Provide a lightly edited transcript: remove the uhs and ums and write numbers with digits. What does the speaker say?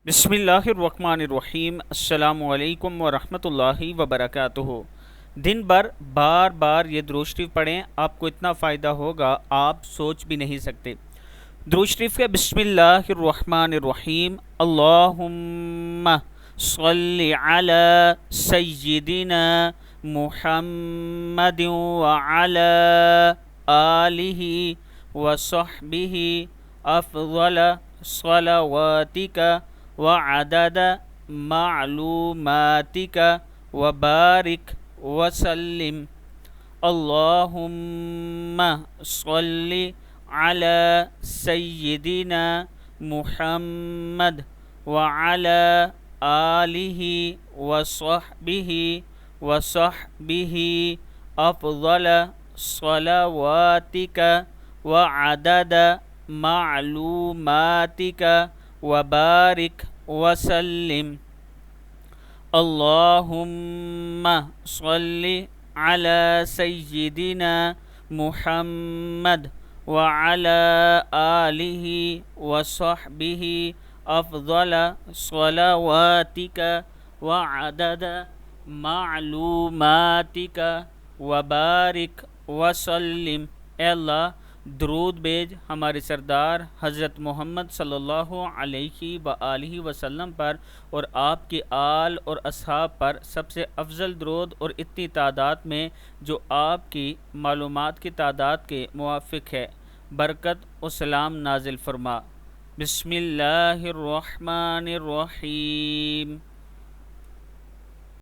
بسم اللہ الرحمن الرحیم۔ السلام علیکم ورحمۃ اللہ وبرکاتہ۔ دن بھر بار بار یہ درود شریف پڑھیں، آپ کو اتنا فائدہ ہوگا آپ سوچ بھی نہیں سکتے۔ درود شریف کے بسم اللہ الرحمن الرحیم۔ اللہم صلی علی سیدنا محمد وعلی آلہ وصحبہ افضل صلواتک وعدد معلوماتک وبارک وسلم۔ اللہم صلی علی سیدنا محمد وعلی آلہ وصحبہ افضل صلواتک وعدد معلوماتک وبارک وسلم۔ اللہم صلی علی سیدنا محمد وعلی آلہ وصحبہ افضل صلواتک وعدد معلوماتک وبارک وسلم۔ اے اللہ درود بھیج ہمارے سردار حضرت محمد صلی اللہ علیہ وآلہ وسلم پر اور آپ کی آل اور اصحاب پر سب سے افضل درود، اور اتنی تعداد میں جو آپ کی معلومات کی تعداد کے موافق ہے۔ برکت و سلام نازل فرما۔ بسم اللہ الرحمن الرحیم۔